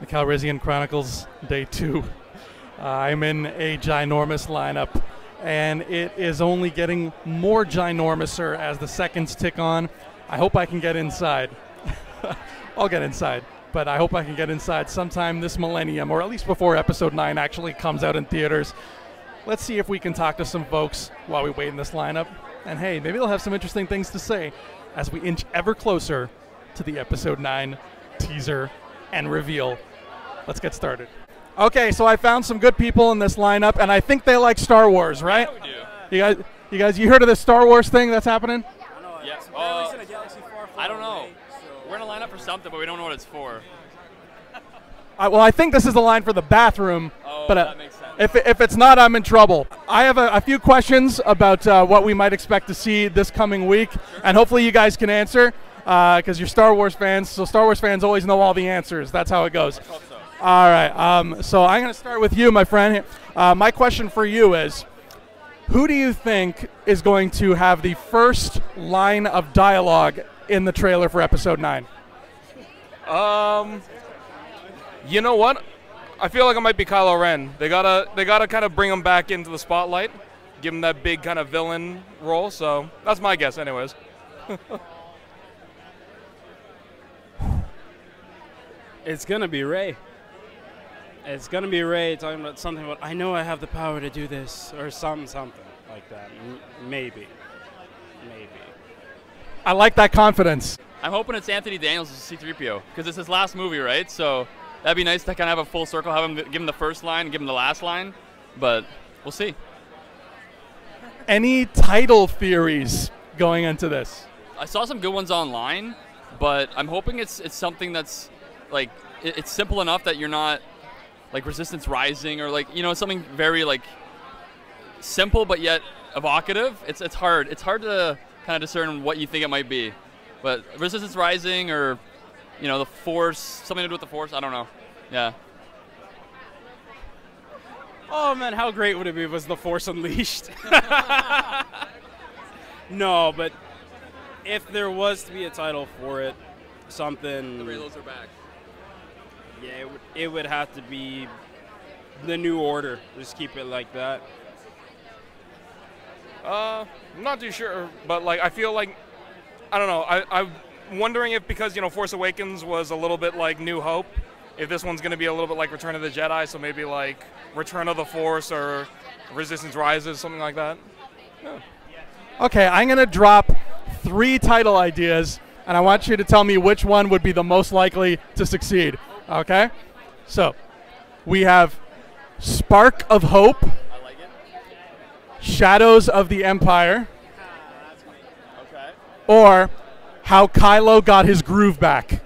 The Calrissian Chronicles, Day 2. I'm in a ginormous lineup, and it is only getting more ginormouser as the seconds tick on. I hope I can get inside. I'll get inside, but I hope I can get inside sometime this millennium, or at least before Episode 9 actually comes out in theaters. Let's see if we can talk to some folks while we wait in this lineup. And hey, maybe they'll have some interesting things to say as we inch ever closer to the Episode 9 teaser and reveal. Let's get started. Okay, so I found some good people in this lineup, and I think they like Star Wars, right? Yeah, we do. You guys, you heard of this Star Wars thing that's happening? Yeah. I don't know. We're in a lineup for something, but we don't know what it's for. Well, I think this is the line for the bathroom, but that makes sense. if it's not, I'm in trouble. I have a few questions about what we might expect to see this coming week, and hopefully you guys can answer, because you're Star Wars fans, so Star Wars fans always know all the answers. That's how it goes. I hope so. All right, so I'm going to start with you, my friend. My question for you is, who do you think is going to have the first line of dialogue in the trailer for Episode 9? You know what? I feel like it might be Kylo Ren. They gotta kind of bring him back into the spotlight, give him that big kind of villain role. So that's my guess, anyways. It's gonna be Rey. It's gonna be Rey talking about something about I know I have the power to do this or something like that. Maybe. I like that confidence. I'm hoping it's Anthony Daniels as C-3PO, because it's his last movie, right? So that'd be nice to kind of have a full circle, have him give him the first line, give him the last line, but we'll see. Any title theories going into this? I saw some good ones online, but I'm hoping it's something that's like it's simple enough that you're not like Resistance Rising or like something very like simple but yet evocative. It's hard to kind of discern what you think it might be, but Resistance Rising or the Force, something to do with the Force. I don't know. Yeah. Oh man, how great would it be if it was the Force Unleashed? No, but if there was to be a title for it, something. The Reylos are back. Yeah, it would have to be the New Order. Just keep it like that. I'm not too sure, but like I feel like I don't know. I'm wondering if because Force Awakens was a little bit like New Hope, if this one's going to be a little bit like Return of the Jedi, so maybe like Return of the Force or Resistance Rises, something like that. Yeah. Okay, I'm going to drop 3 title ideas, and I want you to tell me which one would be the most likely to succeed. Okay? So, we have Spark of Hope, I like it. Shadows of the Empire, Okay. or How Kylo Got His Groove Back.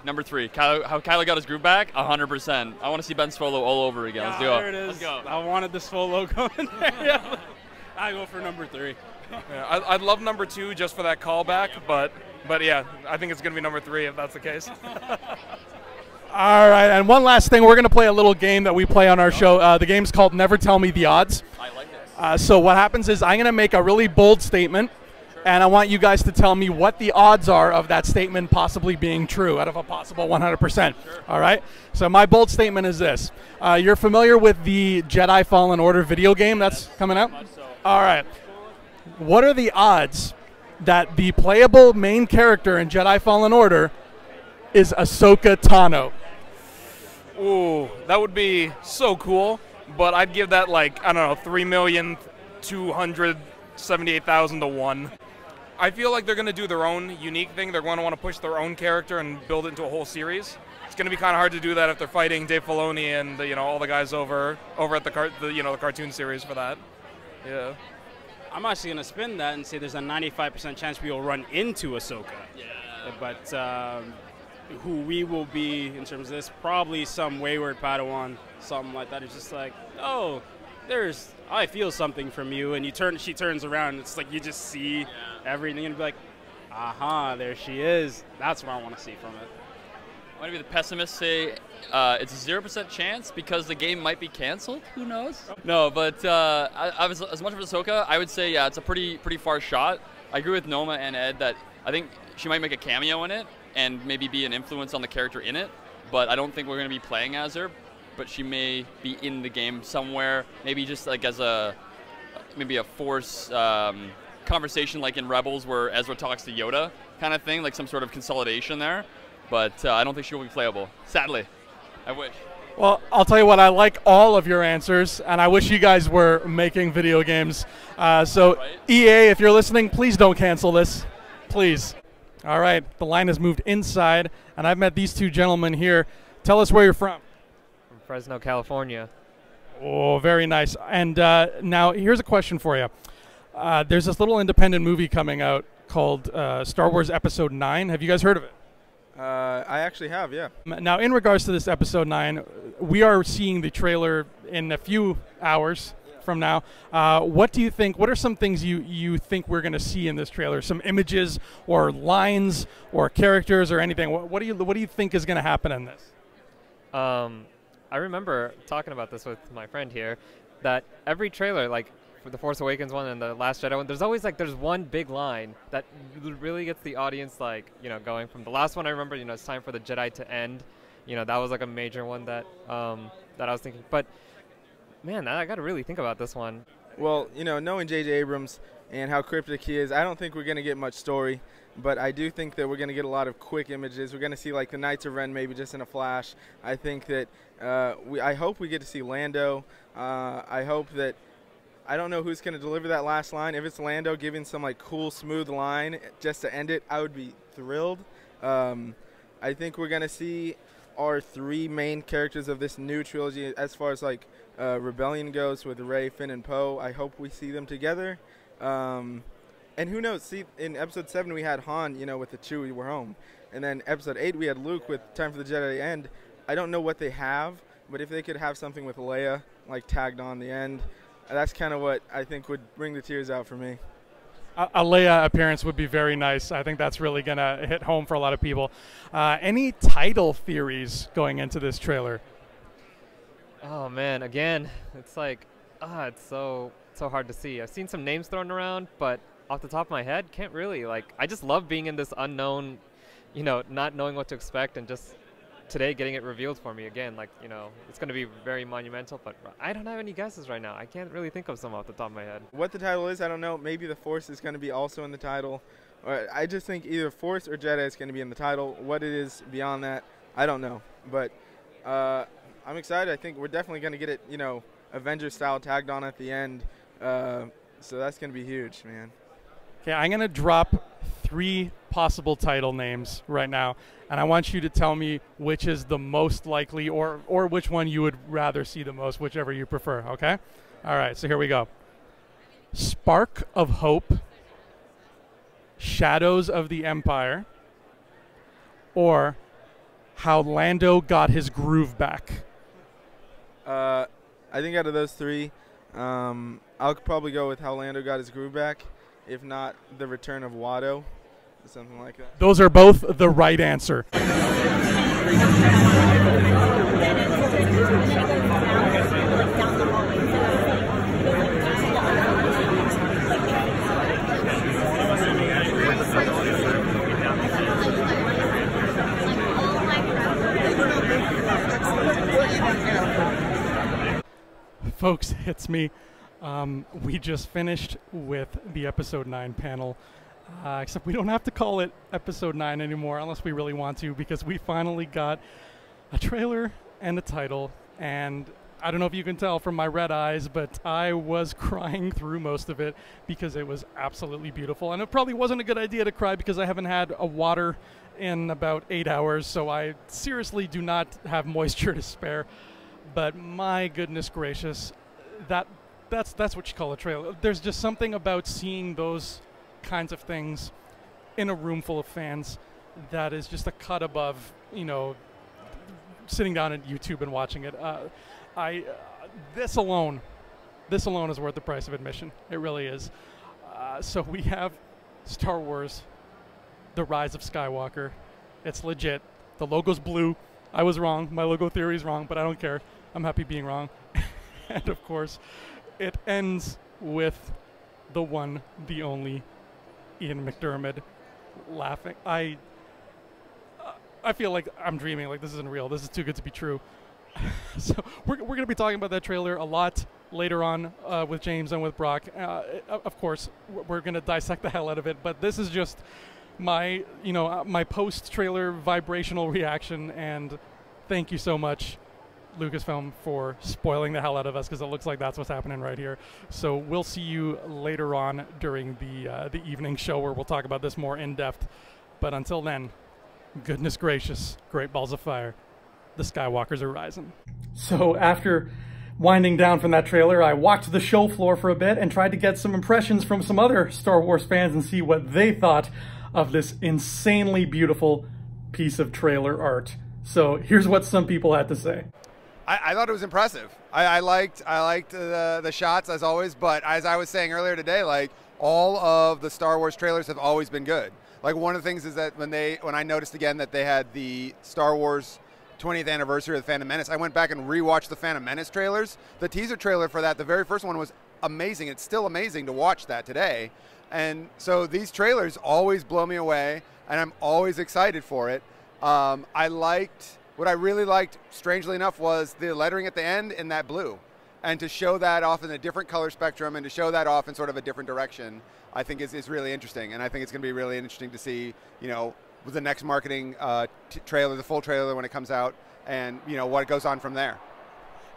Number 3. How Kylo got his groove back? 100%. I want to see Ben Solo all over again. Let's go. There it is. Let's go. I wanted the slow logo in there. Yeah. I go for number 3. Yeah, I'd love number 2 just for that callback, but yeah, I think it's going to be number 3 if that's the case. All right, and one last thing. We're going to play a little game that we play on our show. The game's called Never Tell Me the Odds. I like this. So what happens is I'm going to make a really bold statement, and I want you guys to tell me what the odds are of that statement possibly being true out of a possible 100%. Sure. All right? So my bold statement is this. You're familiar with the Jedi Fallen Order video game that's coming out? Much so. All right. What are the odds that the playable main character in Jedi Fallen Order is Ahsoka Tano? Ooh, that would be so cool, but I'd give that like, I don't know, 3,278,000 to 1. I feel like they're going to do their own unique thing. They're going to want to push their own character and build it into a whole series. It's going to be kind of hard to do that if they're fighting Dave Filoni and all the guys over at the cartoon series for that. Yeah. I'm actually going to spin that and say there's a 95% chance we will run into Ahsoka. Yeah. But who we will be in terms of this, probably some wayward Padawan, something like that. It's just like, oh, I feel something from you, and she turns around, and it's like you just see everything, and be like, aha, there she is. That's what I want to see from it. I'm going to be the pessimist, say it's a 0% chance because the game might be canceled. Who knows? No, but I was, as much of Ahsoka, I would say, yeah, it's a pretty far shot. I agree with Noma and Ed that I think she might make a cameo in it and maybe be an influence on the character in it. but I don't think we're going to be playing as her. But she may be in the game somewhere, maybe just like as maybe a Force conversation like in Rebels where Ezra talks to Yoda kind of thing, like some sort of consolidation there. But I don't think she will be playable, sadly. I wish. Well, I'll tell you what, I like all of your answers, and I wish you guys were making video games. So, Right. EA, if you're listening, please don't cancel this. Please. All right, the line has moved inside, and I've met these two gentlemen here. Tell us where you're from. From Fresno, California. Oh, very nice. And now, here's a question for you. There's this little independent movie coming out called Star Wars Episode 9. Have you guys heard of it? I actually have, yeah. Now, in regards to this Episode 9, we are seeing the trailer in a few hours from now. What do you think? What are some things you think we're going to see in this trailer? Some images or lines or characters or anything? What do you think is going to happen in this? I remember talking about this with my friend here, that every trailer, like for the Force Awakens one and the Last Jedi one, there's always like there's one big line that really gets the audience like going. From the last one, I remember it's time for the Jedi to end. That was like a major one that that I was thinking. But man, I got to really think about this one. Well, knowing J.J. Abrams and how cryptic he is, I don't think we're going to get much story. But I do think that we're going to get a lot of quick images. We're going to see like the Knights of Ren maybe just in a flash. I think that I hope we get to see Lando. I hope that I don't know who's going to deliver that last line. If it's Lando giving some like cool, smooth line just to end it, I would be thrilled. I think we're going to see our three main characters of this new trilogy as far as like Rebellion goes with Rey, Finn, and Poe. I hope we see them together. And who knows? See, in Episode 7 we had Han, with the Chewie, we're home. And then Episode 8 we had Luke with Time for the Jedi to End. I don't know what they have, but if they could have something with Leia, like tagged on the end, that's kind of what I think would bring the tears out for me. A Leia appearance would be very nice. I think that's really going to hit home for a lot of people. Any title theories going into this trailer? Oh man, again, it's like it's so hard to see. I've seen some names thrown around, but off the top of my head, can't really. Like, I just love being in this unknown, not knowing what to expect, and just today getting it revealed for me again. Like, it's going to be very monumental, but I don't have any guesses right now. I can't really think of some off the top of my head. What the title is, I don't know. Maybe the Force is going to be also in the title. I just think either Force or Jedi is going to be in the title. What it is beyond that, I don't know. But I'm excited. I think we're definitely going to get it, Avengers style tagged on at the end. So that's going to be huge, man. Okay, I'm going to drop 3 possible title names right now, and I want you to tell me which is the most likely or which one you would rather see the most, whichever you prefer, okay? All right, so here we go. Spark of Hope, Shadows of the Empire, or How Lando Got His Groove Back. I think out of those 3, I'll probably go with How Lando Got His Groove Back. If not, The Return of Watto, something like that. Those are both the right answer. Folks, it's me. We just finished with the Episode 9 panel, except we don't have to call it Episode 9 anymore unless we really want to, because we finally got a trailer and a title, and I don't know if you can tell from my red eyes, but I was crying through most of it because it was absolutely beautiful, and it probably wasn't a good idea to cry because I haven't had a water in about 8 hours, so I seriously do not have moisture to spare, but my goodness gracious, that's what you call a trailer. There's just something about seeing those kinds of things in a room full of fans that is just a cut above, sitting down at YouTube and watching it. This alone is worth the price of admission. It really is. So we have Star Wars, The Rise of Skywalker. It's legit. The logo's blue. I was wrong. My logo theory is wrong, but I don't care. I'm happy being wrong. And of course, it ends with the one, the only Ian McDiarmid laughing. I I feel like I'm dreaming. Like, this isn't real. This is too good to be true. So we're going to be talking about that trailer a lot later on with James and with Brock. Of course, we're going to dissect the hell out of it. But this is just my, my post-trailer vibrational reaction. And thank you so much, Lucasfilm, for spoiling the hell out of us, because it looks like that's what's happening right here. So we'll see you later on during the evening show where we'll talk about this more in depth. But until then, goodness gracious, great balls of fire. The Skywalkers are rising. So after winding down from that trailer, I walked the show floor for a bit and tried to get some impressions from some other Star Wars fans and see what they thought of this insanely beautiful piece of trailer art. So here's what some people had to say. I thought it was impressive. I liked the shots as always, but as I was saying earlier today, like, all of the Star Wars trailers have always been good. Like, one of the things is that when I noticed again that they had the Star Wars 20th anniversary of the Phantom Menace, I went back and rewatched the Phantom Menace trailers. The teaser trailer for that, the very first one, was amazing. It's still amazing to watch that today. And so these trailers always blow me away, and I'm always excited for it. What I really liked, strangely enough, was the lettering at the end in that blue. And to show that off in a different color spectrum and to show that off in sort of a different direction, I think is really interesting. And I think it's going to be really interesting to see, with the next marketing trailer, the full trailer when it comes out, and what goes on from there.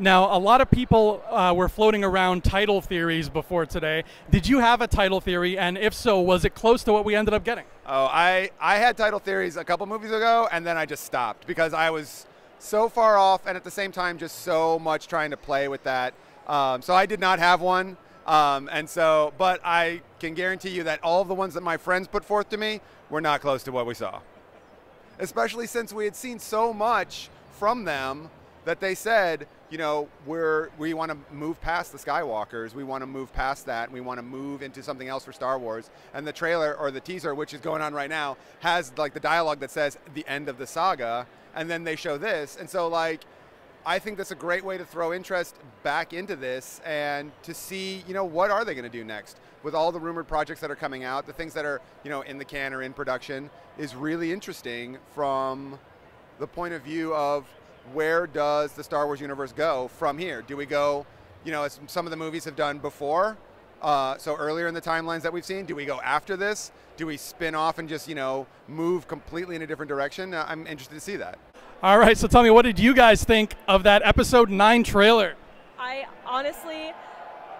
Now, a lot of people were floating around title theories before today. Did you have a title theory, and if so, was it close to what we ended up getting? Oh, I had title theories a couple movies ago, and then I just stopped because I was so far off, and at the same time just so much trying to play with that. So I did not have one, but I can guarantee you that all of the ones that my friends put forth to me were not close to what we saw. Especially since we had seen so much from them that they said, we want to move past the Skywalkers, we want to move past that, and we want to move into something else for Star Wars. And the trailer, or the teaser, which is going on right now, has like the dialogue that says the end of the saga, and then they show this. And so, like, I think that's a great way to throw interest back into this and to see, what are they going to do next with all the rumored projects that are coming out. The things that are, in the can or in production is really interesting from the point of view of where does the Star Wars universe go from here? Do we go, as some of the movies have done before, so earlier in the timelines that we've seen, do we go after this? Do we spin off and just, move completely in a different direction? I'm interested to see that. All right, so tell me, what did you guys think of that Episode 9 trailer? I honestly,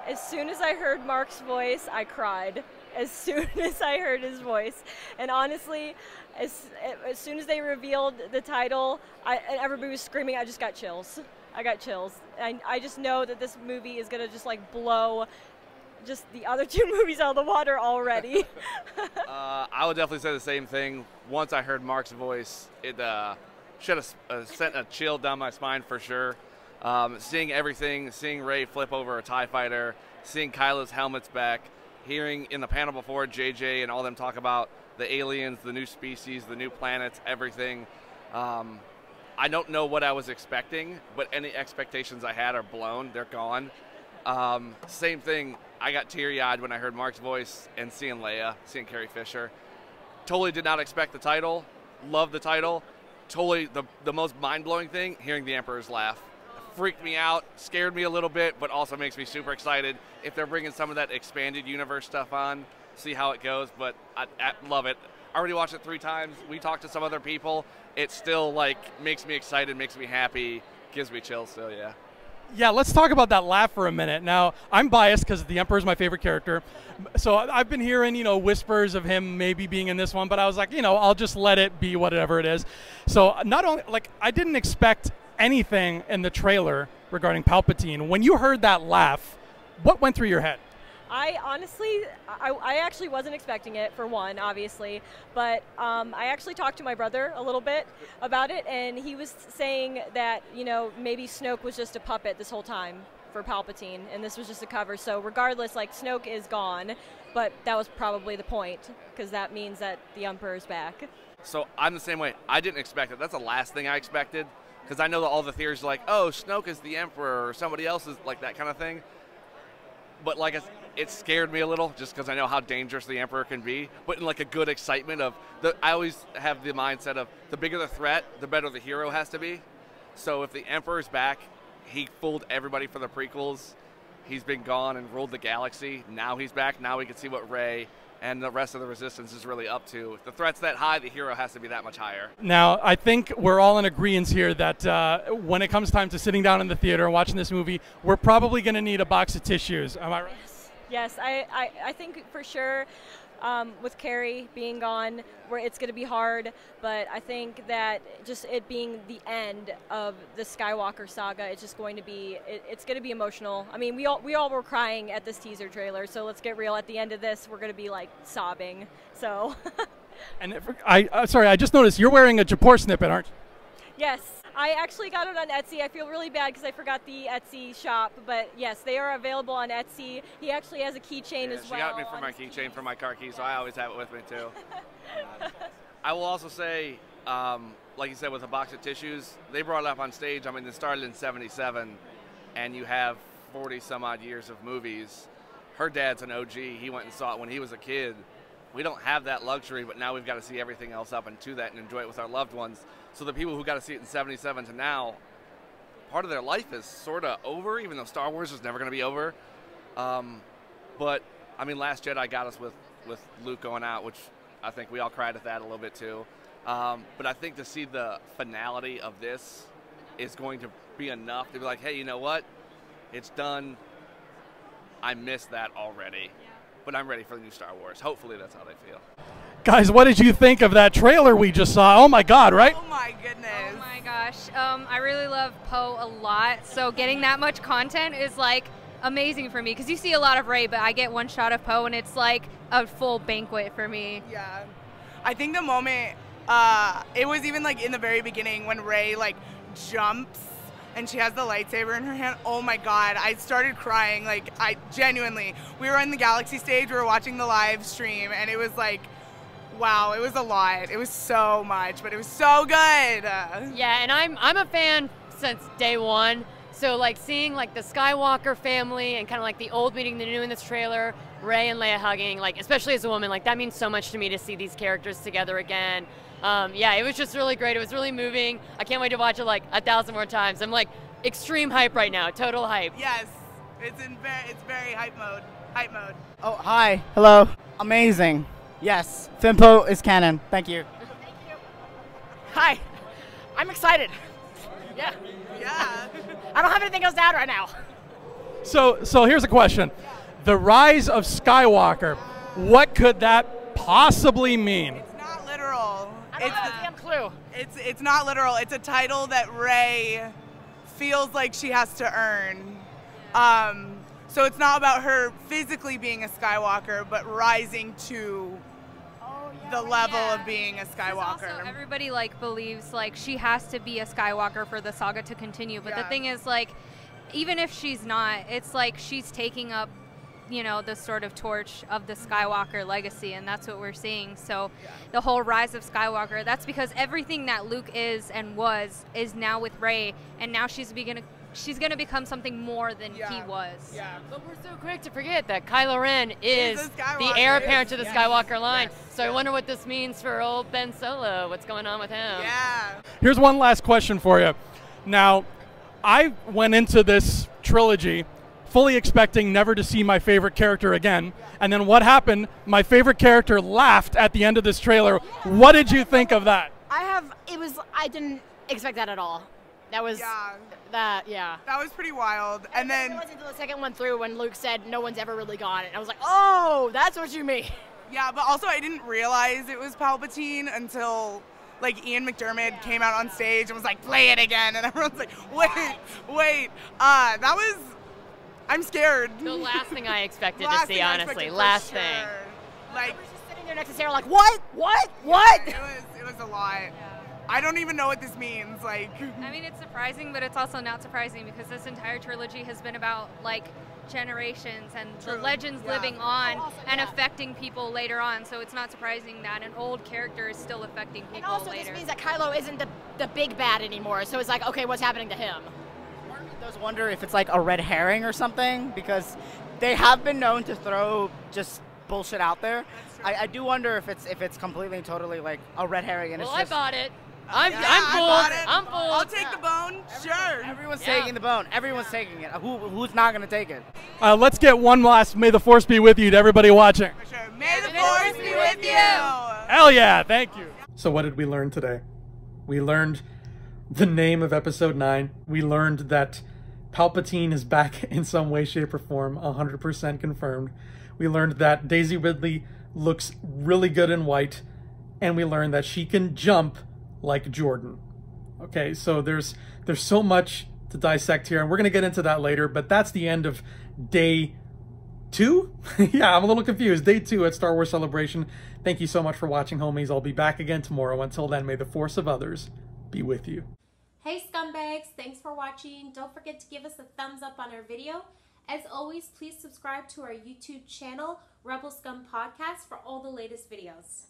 as soon as I heard Mark's voice, I cried. As soon as I heard his voice. And honestly, as soon as they revealed the title, and everybody was screaming, I just got chills. I got chills. I just know that this movie is going to just like blow just the other two movies out of the water already. I would definitely say the same thing. Once I heard Mark's voice, it should have sent a chill down my spine for sure. Seeing everything, seeing Rey flip over a TIE fighter, seeing Kylo's helmet's back, hearing in the panel before JJ and all them talk about the aliens, the new species, the new planets, everything. I don't know what I was expecting, but any expectations I had are blown. They're gone. Same thing. I got teary-eyed when I heard Mark's voice and seeing Leia, seeing Carrie Fisher. Totally did not expect the title. Love the title. Totally the most mind-blowing thing, hearing the Emperor's laugh. Freaked me out, scared me a little bit, but also makes me super excited if they're bringing some of that expanded universe stuff on, see how it goes. But I love it. I already watched it 3 times. We talked to some other people. It still makes me excited, makes me happy, gives me chills. So yeah. Yeah, let's talk about that laugh for a minute. Now, I'm biased because the Emperor's my favorite character. So I've been hearing, whispers of him maybe being in this one, but I was like, I'll just let it be whatever it is. So not only, I didn't expect anything in the trailer regarding Palpatine. When you heard that laugh, what went through your head? I honestly, I actually wasn't expecting it, for one, obviously, but I actually talked to my brother a little bit about it, and he was saying that, maybe Snoke was just a puppet this whole time for Palpatine, and this was just a cover. So regardless, Snoke is gone, but that was probably the point, because that means that the Emperor's back. So I'm the same way. I didn't expect it. That's the last thing I expected, because I know that all the theories are like, oh, Snoke is the Emperor, or somebody else is like that kind of thing. But it scared me a little just because I know how dangerous the Emperor can be, but in like a good excitement of I always have the mindset of the bigger the threat, the better the hero has to be. So if the Emperor's back, he fooled everybody for the prequels. He's been gone and ruled the galaxy. Now he's back. Now we can see what Rey and the rest of the Resistance is really up to. If the threat's that high, the hero has to be that much higher. Now, I think we're all in agreement here that when it comes time to sitting down in the theater and watching this movie, we're probably going to need a box of tissues. Am I right? Yes, I think for sure with Carrie being gone, where it's going to be hard, but I think that just it being the end of the Skywalker saga, it's just going to be, it's going to be emotional. I mean, we all were crying at this teaser trailer, so let's get real. At the end of this, we're going to be like sobbing. So. And sorry, I just noticed you're wearing a Japor snippet, aren't you? Yes, I actually got it on Etsy. I feel really bad because I forgot the Etsy shop, but yes, they are available on Etsy. He actually has a keychain as well. She got me for my keychain for my car key, so I always have it with me too. I will also say, like you said, with a box of tissues, they brought it up on stage. I mean, it started in '77, and you have 40 some odd years of movies. Her dad's an OG. He went and saw it when he was a kid. We don't have that luxury, but now we've got to see everything else up into that and enjoy it with our loved ones. So the people who got to see it in '77 to now, part of their life is sort of over, even though Star Wars is never going to be over. But, I mean, Last Jedi got us with Luke going out, which I think we all cried at that a little bit too. But I think to see the finality of this is going to be enough to be like, hey, you know what? It's done. I missed that already. But I'm ready for the new Star Wars. Hopefully that's how they feel. Guys, what did you think of that trailer we just saw? Oh my God, right? Oh my goodness. Oh my gosh. I really love Poe a lot. So getting that much content is like amazing for me because you see a lot of Rey, but I get one shot of Poe and it's like a full banquet for me. Yeah. I think the moment, it was even like in the very beginning when Rey like jumps and she has the lightsaber in her hand. Oh my God, I started crying. Like, I genuinely, we were in the Galaxy stage, we were watching the live stream, and it was like, wow, it was a lot. It was so much, but it was so good. Yeah, and I'm a fan since day one. So like seeing like the Skywalker family and kind of like the old meeting the new in this trailer, Rey and Leia hugging, like especially as a woman, like that means so much to me to see these characters together again. Yeah, it was just really great. It was really moving. I can't wait to watch it like 1,000 more times. I'm like extreme hype right now, total hype. Yes, it's very hype mode. Hype mode. Oh, hi. Hello. Amazing. Yes, Finpo is canon. Thank you. Thank you. Hi. I'm excited. Yeah. Yeah. I don't have anything else to add right now. So here's a question. The Rise of Skywalker, what could that possibly mean? It's not literal. I don't have a damn clue. It's not literal. It's a title that Rey feels like she has to earn. So it's not about her physically being a Skywalker, but rising to the level of being a Skywalker. Also, everybody like believes like she has to be a Skywalker for the saga to continue. But the thing is, like, even if she's not, it's like she's taking up, you know, the sort of torch of the Skywalker legacy, and that's what we're seeing. So the whole rise of Skywalker, that's because everything that Luke is and was is now with Rey, and now she's gonna become something more than he was. Yeah. But we're so quick to forget that Kylo Ren is a the Skywalker. heir apparent to the Yes. Skywalker line. Yes. So I wonder what this means for old Ben Solo. What's going on with him? Yeah. Here's one last question for you. Now, I went into this trilogy fully expecting never to see my favorite character again. And then what happened? My favorite character laughed at the end of this trailer. What did you think of that? I didn't expect that at all. That was, That was pretty wild. And then it wasn't until the second one through when Luke said no one's ever really gone. And I was like, oh, that's what you mean. Yeah, but also I didn't realize it was Palpatine until like Ian McDermott came out on stage and was like, play it again. And everyone's like, wait. That was, I'm scared. The last thing I expected to Last see, thing I honestly. expected for Last sure. thing. Like, I was just sitting there next to Sarah like, what? it was a lot. I don't even know what this means. Like, I mean, it's surprising, but it's also not surprising because this entire trilogy has been about like generations and the legends living on and affecting people later on. So it's not surprising that an old character is still affecting people And also later. this means that Kylo isn't the big bad anymore. So it's like, okay, what's happening to him? Part of me does wonder if it's like a red herring or something, because they have been known to throw just bullshit out there. I do wonder if it's completely and totally like a red herring and Well, it's just. I bought it. I bought it. I'm fooled. I'll take the bone. Sure. Everyone's taking the bone. Everyone's taking it. Who's not gonna take it? Let's get one last "May the Force be with you" to everybody watching. May the Force be with you. Hell yeah! Thank you. So what did we learn today? We learned the name of Episode 9. We learned that Palpatine is back in some way, shape, or form. 100% confirmed. We learned that Daisy Ridley looks really good in white, and we learned that she can jump like Jordan. Okay, so there's so much to dissect here, and we're going to get into that later, but that's the end of day 2? Yeah, I'm a little confused. Day 2 at Star Wars Celebration. Thank you so much for watching, homies. I'll be back again tomorrow. Until then, may the force of others be with you. Hey scumbags, thanks for watching. Don't forget to give us a thumbs up on our video. As always, please subscribe to our YouTube channel, Rebel Scum Podcast, for all the latest videos.